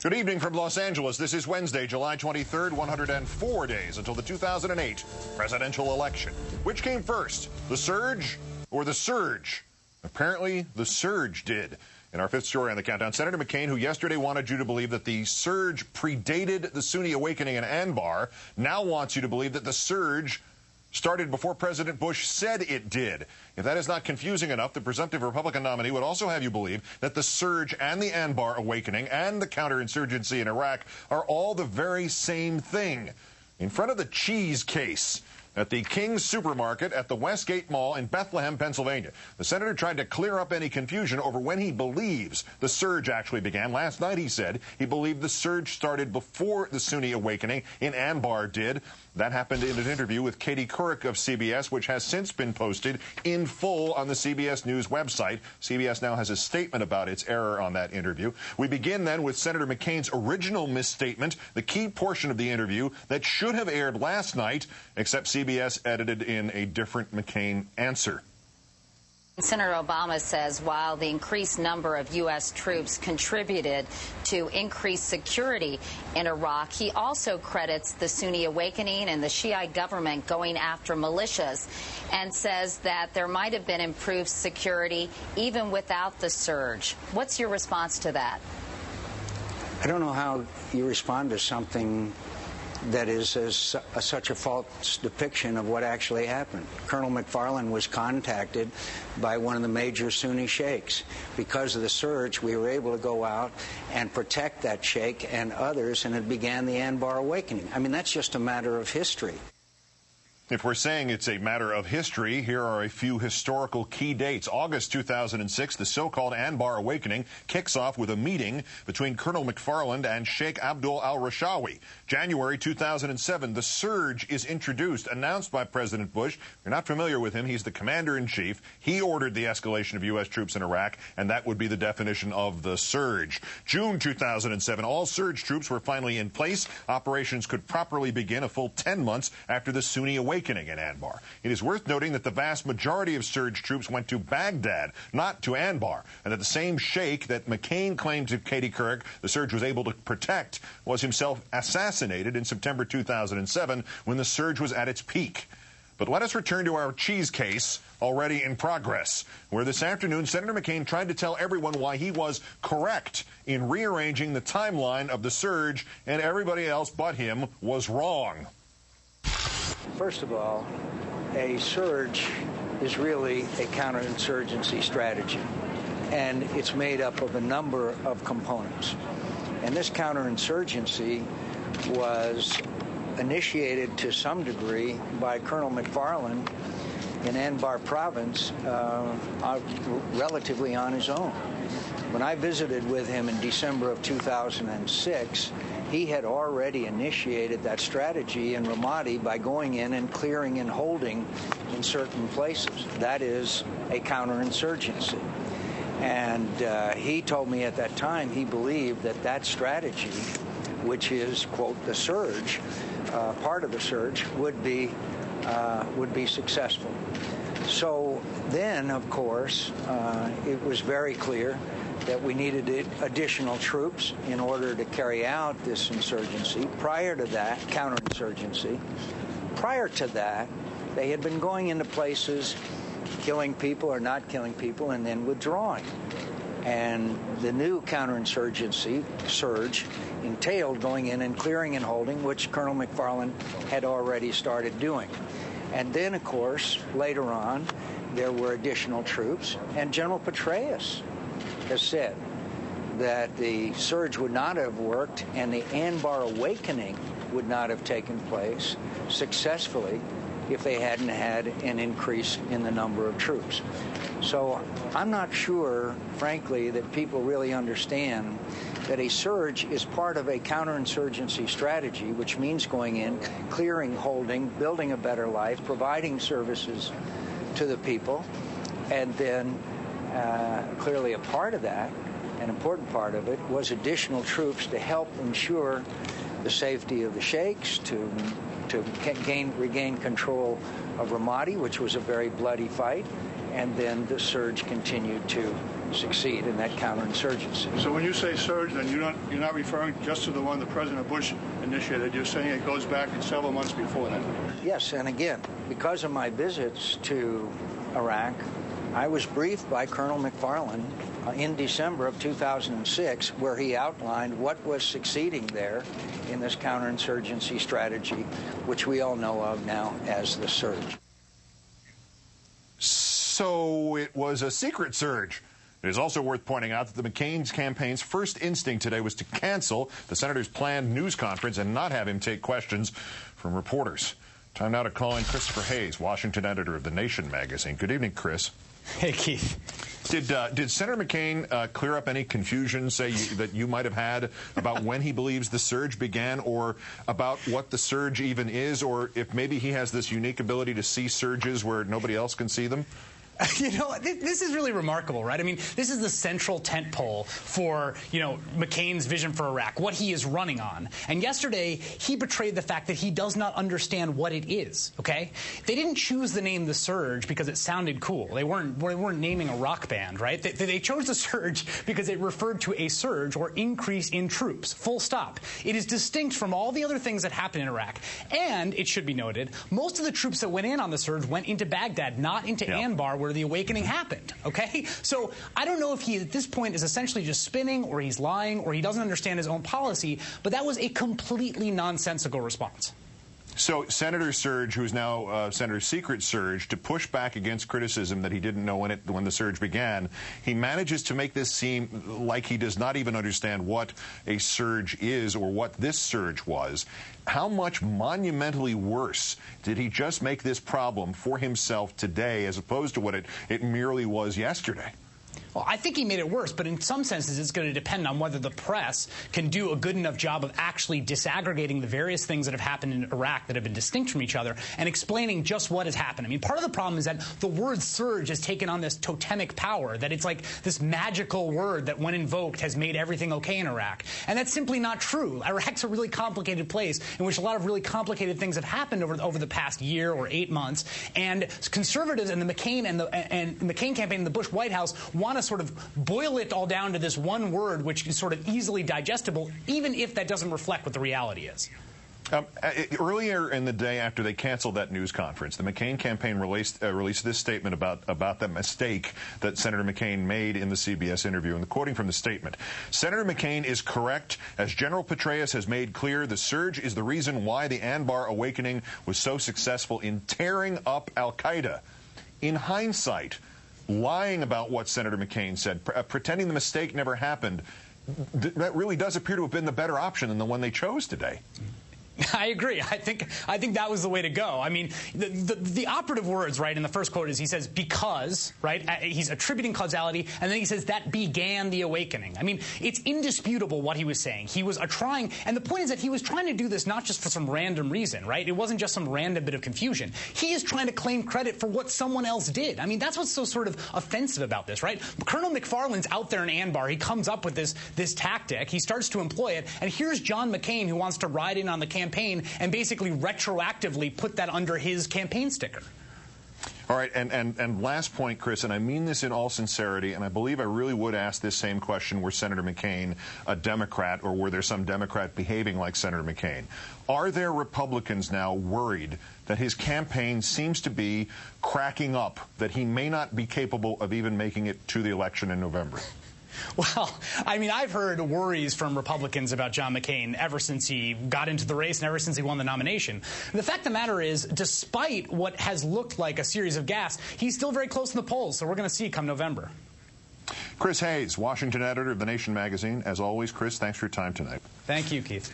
Good evening from Los Angeles. This is Wednesday, July 23rd, 104 days until the 2008 presidential election. Which came first, the surge or the surge? Apparently, the surge did. In our fifth story on the countdown, Senator McCain, who yesterday wanted you to believe that the surge predated the Sunni awakening in Anbar, now wants you to believe that the surge started before President Bush said it did. If that is not confusing enough, the presumptive Republican nominee would also have you believe that the surge and the Anbar awakening and the counterinsurgency in Iraq are all the very same thing. In front of the cheese case at the King's Supermarket at the Westgate Mall in Bethlehem, Pennsylvania, the senator tried to clear up any confusion over when he believes the surge actually began. Last night he said he believed the surge started before the Sunni awakening in Anbar did. That happened in an interview with Katie Couric of CBS, which has since been posted in full on the CBS News website. CBS now has a statement about its error on that interview. We begin then with Senator McCain's original misstatement, the key portion of the interview that should have aired last night, except CBS edited in a different McCain answer. Senator Obama says while the increased number of U.S. troops contributed to increased security in Iraq, he also credits the Sunni awakening and the Shiite government going after militias and says that there might have been improved security even without the surge. What's your response to that? I don't know how you respond to something that is such a false depiction of what actually happened. Colonel McFarland was contacted by one of the major Sunni sheikhs. Because of the surge, we were able to go out and protect that sheikh and others, and it began the Anbar awakening. I mean, that's just a matter of history. If we're saying it's a matter of history, here are a few historical key dates. August 2006, the so-called Anbar Awakening kicks off with a meeting between Colonel McFarland and Sheikh Abdul al-Rashawi. January 2007, the surge is introduced, announced by President Bush. If you're not familiar with him, he's the commander-in-chief. He ordered the escalation of U.S. troops in Iraq, and that would be the definition of the surge. June 2007, all surge troops were finally in place. Operations could properly begin a full 10 months after the Sunni awakening in Anbar. It is worth noting that the vast majority of surge troops went to Baghdad, not to Anbar, and that the same sheikh that McCain claimed to Katie Couric the surge was able to protect was himself assassinated in September 2007 when the surge was at its peak. But let us return to our cheese case already in progress, where this afternoon Senator McCain tried to tell everyone why he was correct in rearranging the timeline of the surge and everybody else but him was wrong. First of all, a surge is really a counterinsurgency strategy, and it's made up of a number of components. And this counterinsurgency was initiated to some degree by Colonel McFarland in Anbar province relatively on his own. When I visited with him in December of 2006, he had already initiated that strategy in Ramadi by going in and clearing and holding in certain places. That is a counterinsurgency. And he told me at that time he believed that that strategy, which is, quote, the surge, part of the surge, would be successful. So then, of course, it was very clear that we needed additional troops in order to carry out this insurgency. Prior to that, counterinsurgency, prior to that, they had been going into places, killing people or not killing people, and then withdrawing. And the new counterinsurgency surge entailed going in and clearing and holding, which Colonel McFarland had already started doing. And then, of course, later on, there were additional troops, and General Petraeus has said that the surge would not have worked and the Anbar awakening would not have taken place successfully if they hadn't had an increase in the number of troops. So I'm not sure, frankly, that people really understand that a surge is part of a counterinsurgency strategy, which means going in, clearing, holding, building a better life, providing services to the people, and then clearly a part of that, an important part of it, was additional troops to help ensure the safety of the sheikhs, to regain control of Ramadi, which was a very bloody fight, and then the surge continued to succeed in that counterinsurgency. So when you say surge, then you're not referring just to the one that President Bush initiated. You're saying it goes back several months before that. Yes, and again, because of my visits to Iraq, I was briefed by Colonel McFarland in December of 2006, where he outlined what was succeeding there in this counterinsurgency strategy, which we all know of now as the surge. So it was a secret surge. It is also worth pointing out that the McCain's campaign's first instinct today was to cancel the senator's planned news conference and not have him take questions from reporters. Time now to call in Christopher Hayes, Washington editor of The Nation magazine. Good evening, Chris. Hey, Keith. Did Senator McCain clear up any confusion, say, that you might have had about when he believes the surge began, or about what the surge even is, or if maybe he has this unique ability to see surges where nobody else can see them? You know, this is really remarkable, right? I mean, this is the central tentpole for, McCain's vision for Iraq, what he is running on. And yesterday, he betrayed the fact that he does not understand what it is, okay? They didn't choose the name The Surge because it sounded cool. They weren't naming a rock band, right? They chose The Surge because it referred to a surge or increase in troops, full stop. It is distinct from all the other things that happened in Iraq. And, it should be noted, most of the troops that went in on the surge went into Baghdad, not into Anbar, where the awakening happened, okay? So I don't know if he, at this point, is essentially just spinning, or he's lying, or he doesn't understand his own policy, but that was a completely nonsensical response. So Senator Surge, who's now Senator Secret Surge, to push back against criticism that he didn't know when the surge began, he manages to make this seem like he does not even understand what a surge is or what this surge was. How much monumentally worse did he just make this problem for himself today as opposed to what it merely was yesterday? Well, I think he made it worse, but in some senses it's going to depend on whether the press can do a good enough job of actually disaggregating the various things that have happened in Iraq that have been distinct from each other and explaining just what has happened. I mean, part of the problem is that the word surge has taken on this totemic power, that it's like this magical word that, when invoked, has made everything okay in Iraq. And that's simply not true. Iraq's a really complicated place in which a lot of really complicated things have happened over the past year or 8 months. And conservatives and the McCain and the McCain campaign and the Bush White House want to sort of boil it all down to this one word, which is sort of easily digestible, even if that doesn't reflect what the reality is. Earlier in the day after they canceled that news conference, the McCain campaign released this statement about the mistake that Senator McCain made in the CBS interview. And quoting from the statement, Senator McCain is correct. As General Petraeus has made clear, the surge is the reason why the Anbar awakening was so successful in tearing up al-Qaeda. In hindsight, lying about what Senator McCain said, pretending the mistake never happened, that really does appear to have been the better option than the one they chose today. I agree. I think that was the way to go. I mean, the operative words, right, in the first quote is he says, because, right? He's attributing causality, and then he says that began the awakening. I mean, it's indisputable what he was saying. He was trying, and the point is that he was trying to do this not just for some random reason, right? It wasn't just some random bit of confusion. He is trying to claim credit for what someone else did. I mean, that's what's so sort of offensive about this, right? Colonel McFarland's out there in Anbar. He comes up with this tactic. He starts to employ it, and here's John McCain, who wants to ride in on the campaign and basically retroactively put that under his campaign sticker. All right, and last point, Chris, and I mean this in all sincerity, and I believe I really would ask this same question were Senator McCain a Democrat, or were there some Democrat behaving like Senator McCain? Are there Republicans now worried that his campaign seems to be cracking up, that he may not be capable of even making it to the election in November? Well, I mean, I've heard worries from Republicans about John McCain ever since he got into the race and ever since he won the nomination. The fact of the matter is, despite what has looked like a series of gaffes, he's still very close in the polls, so we're going to see come November. Chris Hayes, Washington editor of The Nation magazine. As always, Chris, thanks for your time tonight. Thank you, Keith.